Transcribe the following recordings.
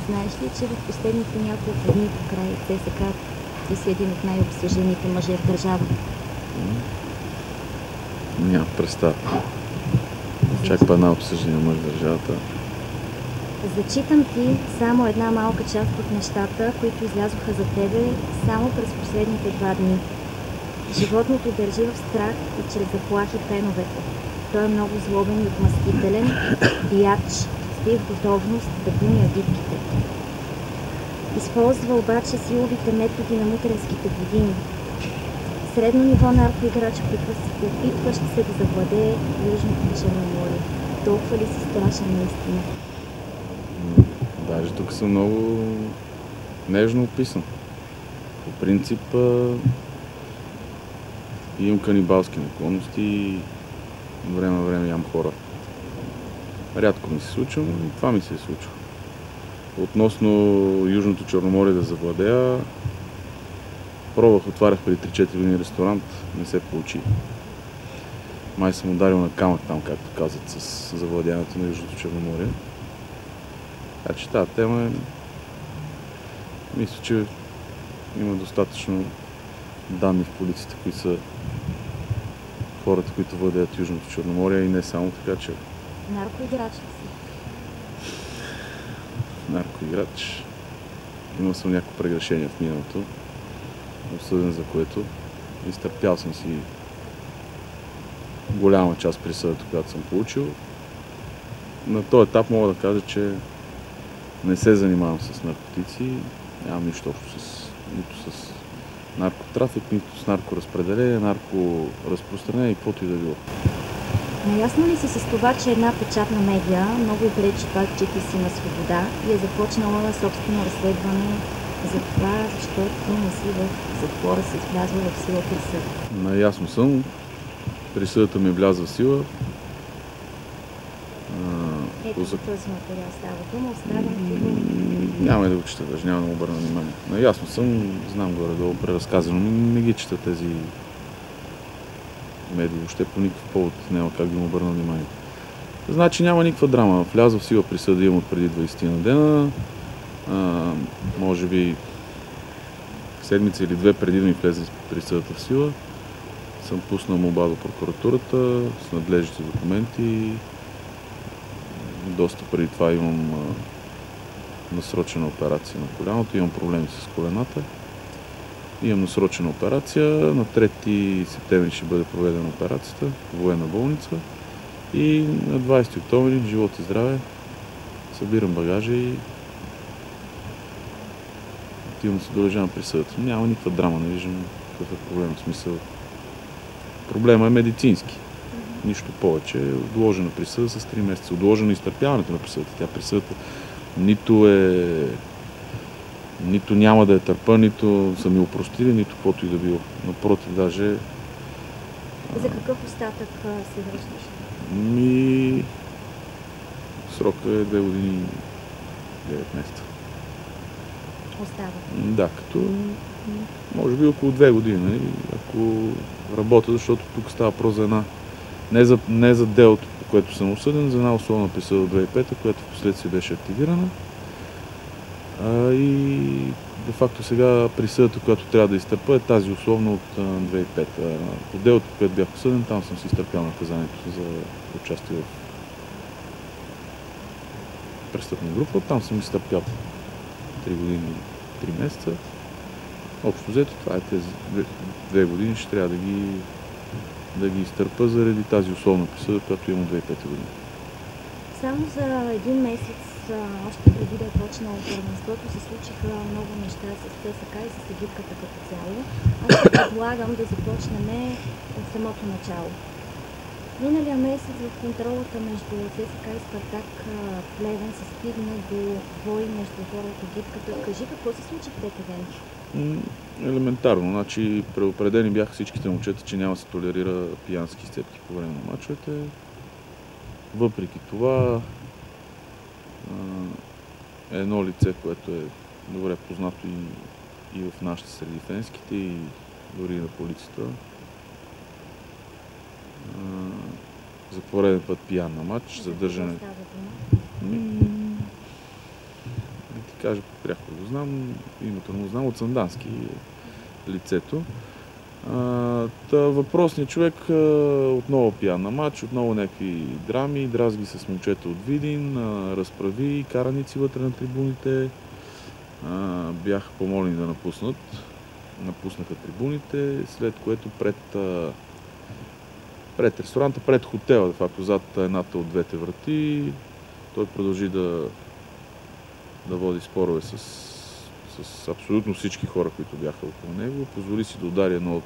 знаеш ли, че в последните няколко дни покрай ЦСКА ти си един от най-обсъжданите мъже в държавата? Нямам представа. Чак по една обсъждане мъж в държавата. Зачитам ти само една малка част от нещата, които излязоха за тебе само през последните 2 дни. Животното държи в страх и чрез заплахи феновете. Той е много злобен и отмъстителен, биач, стои в готовност да гони агитките. Използва обаче силовите методи на мутренските години. Средно ниво наркоиграч, опитващ се да завладее Южното Черноморие. Толкова ли си страшен наистина? Даже тук съм много нежно описан. По принцип имам канибалски наклонности и време на време ям хора. Рядко ми се случва, но и това ми се е случва. Относно Южното Черноморие да завладея, пробвах, отварях преди 3-4 години ресторант, не се получи. Май съм ударил на камък там, както казват, с завладяването на Южното Черноморие. Така че тази тема мисля, че има достатъчно данни в полицията, които са хората, които владеят Южното Черноморие и не само, така че... Наркоиграч ли си? Наркоиграч. Имал съм някакво прегрешение в миналото, осъден за което. Изтърпял съм си голяма част присъдата, която съм получил. На този етап мога да кажа, че не се занимавам с наркотици, нямам нищо общо нито с наркотрафик, нито с наркоразпределение, наркоразпространение и каквото и да било. Наясно ли си с това, че една печатна медия много пречи това, че ти си на свобода и е започнала собствено разследване за това, защо ти не си в затвора, си влязла в сила присъда? Наясно съм. Присъдата ми е влязла в сила. Ето за този материал става дума, оставям ти го. Няма да го чета, даже няма да му обърна внимание. Наясно съм, знам горе-долу преразказано, но не ги чета тези медии, въобще по никакъв повод няма как да му обърна внимание. Значи няма никаква драма. Вляза в сила присъда имам от преди 20 на дена. Може би седмица или 2 преди да ми влезе присъдата в сила, съм пуснал молба до прокуратурата с надлежните документи. Доста преди това имам насрочена операция на коляното, имам проблеми с колената. Имам насрочена операция, на 3 септември ще бъде проведена операцията в военна болница и на 20 октомври, живот и здраве, събирам багажа и отивам да се дължавам присъдата. Няма никаква драма, не виждам какъв е проблем, в смисъл. Проблема е медицински. Нищо повече. Отложена присъда с 3 месеца. Отложено изтърпяването на присъдата. Тя присъдата нито няма да я търпа, нито са ми опростили, нито каквото и да било. Напротив, даже... За какъв остатък се връщаш? Срока е 2 години и 9 месеца. Остава? Да, като може би около 2 години, нали? Ако работя, защото тук става въпрос за една... Не за делото, по което съм осъден, за една условна присъда от 2005, която в последствие беше активирана. И де-факто сега присъдата, която трябва да изтърпа, е тази условна от 2005. По делото, по което бях осъден, там съм си изтърпял наказанието за участие в престъпна група. Там съм изтърпял 3 години и 3 месеца. Общо взето, това е тези 2 години, ще трябва да ги изтърпа заради тази условна присъда, която имам 2005 година. Само за един месец, още преди да е почнало първенството, се случиха много неща с ЦСКА и с агитката като цяло. Аз предлагам да започнем от самото начало. Миналия месец в контролата между ЦСКА и Спартак Плевен се стигна до бой между хора от агитката. Кажи какво се случи в тези ден? Елементарно. Значи предупредени бяха всичките момчета, че няма да се толерира пиянски изцепки по време на мачовете. Въпреки това, едно лице, което е добре познато и в нашите среди фенските, и дори на полицията, за пореден път пиян на матч, задържане. кажа пряко го знам, името не го знам, от Сандански лицето. Въпросният човек отново пиян на матч, отново някакви драми, дразги с момчета от Видин, разправи, караници вътре на трибуните. Бяха помолени да напуснат. Напуснаха трибуните, след което пред ресторанта, пред хотела, де факто зад едната от двете врати, той продължи да води спорове с абсолютно всички хора, които бяха около него. Позволи си да удари едно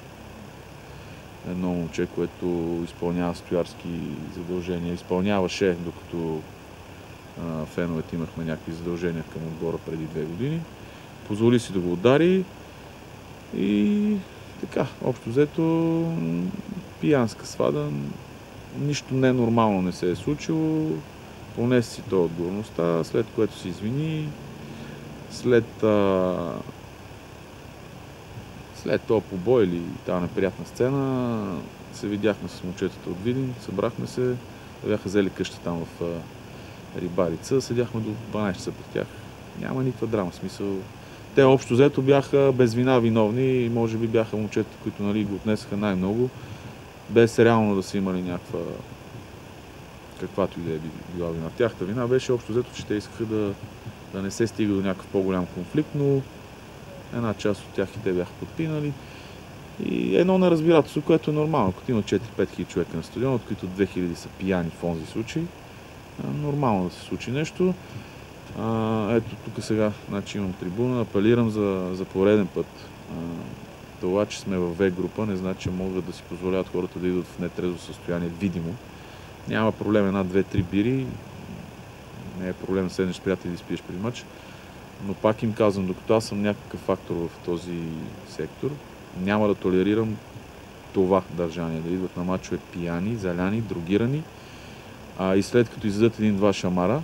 момче, което изпълнява стоярски задължения. Изпълняваше, докато феновете имахме някакви задължения към отбора преди 2 години. Позволи си да го удари и така, общо взето пиянска свада. Нищо ненормално не се е случило. Понесе си това отговорността, след което се извини. След това побой или тази неприятна сцена се видяхме с момчетата от Видин, събрахме се, бяха взели къща там в Рибарица, седяхме до 12 часа при тях. Няма никаква драма, смисъл. Те общо взето бяха без вина виновни и може би бяха момчета, които го отнесаха най-много, без реално да са имали някаква каквато и да е била вина. Тяхта вина беше общо взето, че те искаха да не се стига до някакъв по-голям конфликт, но една част от тях и те бяха подпинали. И едно неразбирателство, което е нормално. Като има 4-5 хиляди човека на стадиона, от които 2000 са пияни в онзи случай, нормално да се случи нещо. Ето тук сега имам трибуна, апелирам за пореден път. Това, че сме в В група, не значи, че могат да си позволяват хората да идват в нетрезво състояние видимо. Няма проблем 1-2-3 бири, не е проблем да седнеш с приятели да изпиеш при мач, но пак им казвам, докато аз съм някакъв фактор в този сектор, няма да толерирам това държание, да идват на мачове пияни, заляни, другирани, и след като излизат 1-2 шамара,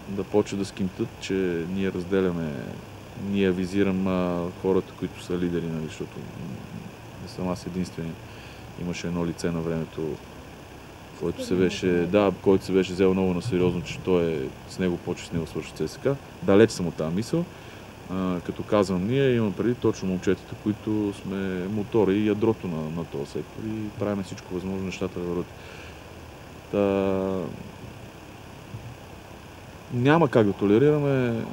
да почват да скимтат, че ние разделяме, ние визирам хората, които са лидери, защото не съм аз единствения. Имаше едно лице на времето, който се беше взел много на сериозно, че с него свърши ЦСК. Далеч съм от тази мисъл. Като казвам ние, имам преди точно момчетите, които сме мотора и ядрото на този сектор и правим всичко възможно нещата да върват. Няма как да толерираме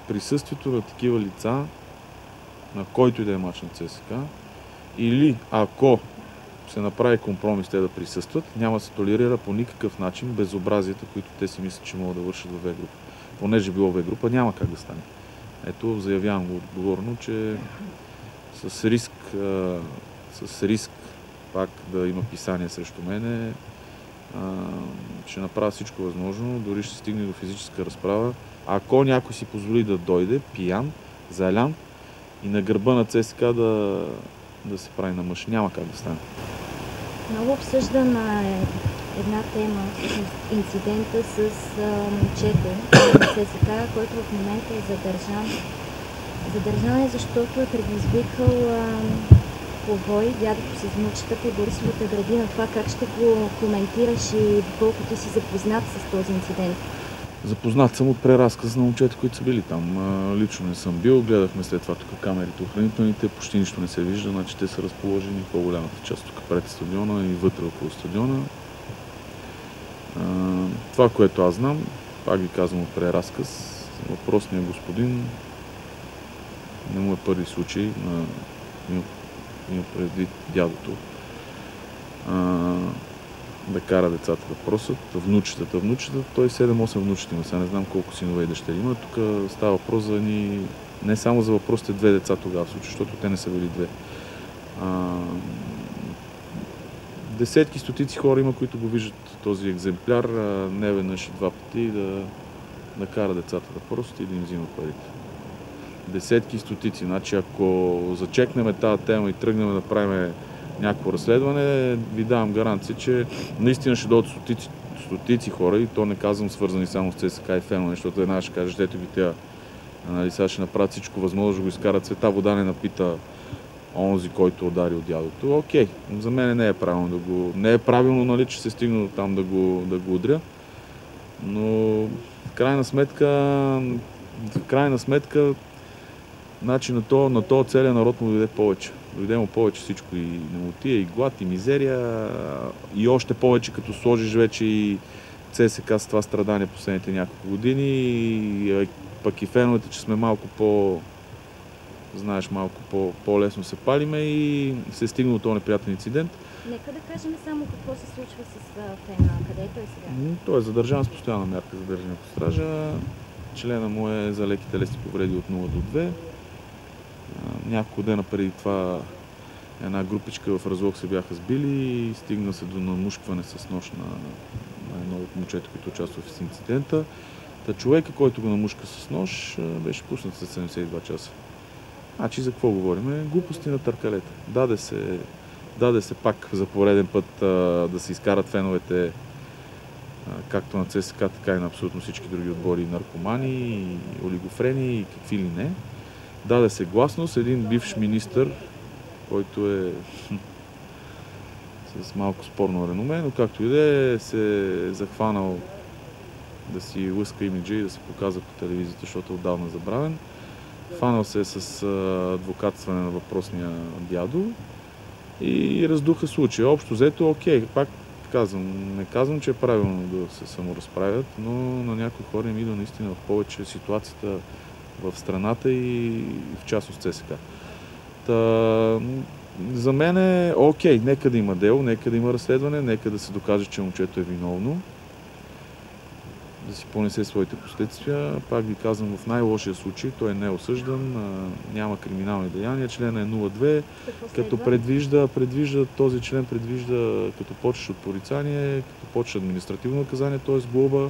присъствието на такива лица, на който и да е мач на ЦСКА, или ако се направи компромис те да присъстват, няма да се толерира по никакъв начин безобразията, които те си мислят, че могат да вършат в В-група. Понеже било В-група, няма как да стане. Ето, заявявам го отговорно, че с риск пак да има писание срещу мене, ще направя всичко възможно, дори ще стигне до физическа разправа. Ако някой си позволи да дойде пиян, залян и на гърба на ЦСКА да се прави на мъж, няма как да стане. Много обсъждана е една тема, инцидента с момчето на ЦСКА, който в момента е задържан. Задържан е, защото е предизвикал побой, дядото с внучета по Борисовата градина. Това как ще го коментираш и доколко ти си запознат с този инцидент? Запознат съм от преразказ на момчета, които са били там. Лично не съм бил, гледахме след това тук камерите охранителните, почти нищо не се вижда, значи те са разположени в по-голямата част тук пред стадиона и вътре около стадиона. Това, което аз знам, пак ви казвам от преразказ, въпросният господин не му е първи случай, има предвид дядото, да кара децата да просят, внучетата, той 7-8 внучета има, сега не знам колко синове и дъщери има. Тук става въпрос за не само за въпросите 2 деца тогава в случай, защото те не са били 2. Десетки, стотици хора има, които го виждат този екземпляр, не веднъж и 2 пъти да кара децата да просят и да им взима парите. Десетки, стотици. Значи ако зачекнем тази тема и тръгнем да правим някакво разследване, ви давам гаранция, че наистина ще дойдат стотици хора, и то не казвам свързани само с ЦСКА и фенове, защото една ще кажеш, ето ги тя, сега ще направят всичко възможно, да го изкарат света, вода не напита онзи, който удари от дядото. Окей, за мен не е правилно не е правилно, че се стигна до там да го удря, но в крайна сметка в крайна сметка, значи на то целия народ му дойде повече. Дойде му повече всичко, и немотия, и глад, и мизерия, и още повече, като сложиш вече и ЦСК с това страдание последните няколко години, и пък и феновете, че сме малко знаеш, малко по-лесно се палиме и се е стигнал този неприятен инцидент. Нека да кажем само какво се случва с фена. Къде е той сега? Той е задържан с постоянна мярка задържане под стража. Члена му е за леки телесни повреди от 0 до 2. Няколко дена преди това една групичка в Разлог се бяха сбили и стигна се до намушкване с нож на едно от момчета, които участва в инцидента. Човека, който го намушка с нож, беше пуснат след 72 часа. Значи за какво говорим? Глупости на търкалета. Даде се пак за пореден път да се изкарат феновете както на ЦСКА, така и на абсолютно всички други отбори, наркомани, олигофрени и какви ли не. Даде се гласност един бивш министър, който е с малко спорно реноме, но както и да е, се е захванал да си лъска имиджа и да се показва по телевизията, защото е отдавна забравен. Фанал се с адвокатстване на въпросния дядо и раздуха случая. Общо взето, окей, пак не казвам, че е правилно да се саморазправят, но на някои хора им идва наистина в повече ситуацията в страната и в частност ЦСКА. За мен е окей, нека да има дело, нека да има разследване, нека да се докаже, че момчето е виновно, да си понесе своите последствия. Пак ви казвам, в най-лошия случай той не е осъждан, няма криминални деяния, члена е 0,2, като този член предвижда, като почнеш от порицание, като почнеш административно наказание, т.е. глоба.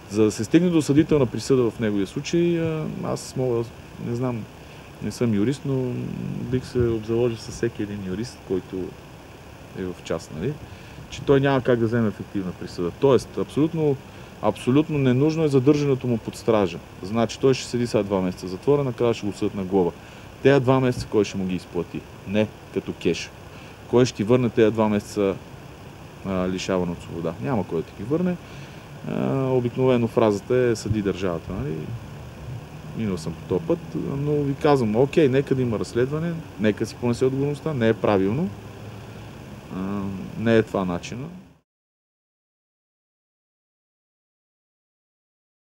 За да се стигне до осъдителна присъда в неговия случай, аз мога, не знам, не съм юрист, но бих се обзаложил с всеки един юрист, който е в част, нали, че той няма как да вземе ефективна присъда. Тоест, абсолютно ненужно е задържането му под стража. Значи той ще седи сега 2 месеца затвора, накрая ще го съдят на глоба. Тея 2 месеца кой ще му ги изплати? Не като кеш. Кой ще ти върне тея 2 месеца лишаване от свобода? Няма кой да ти ги върне. Обикновено фразата е съди държавата. Нали? Минал съм по този път, но ви казвам, окей, нека да има разследване, нека си понесе отговорността, не е правилно, не е това начина.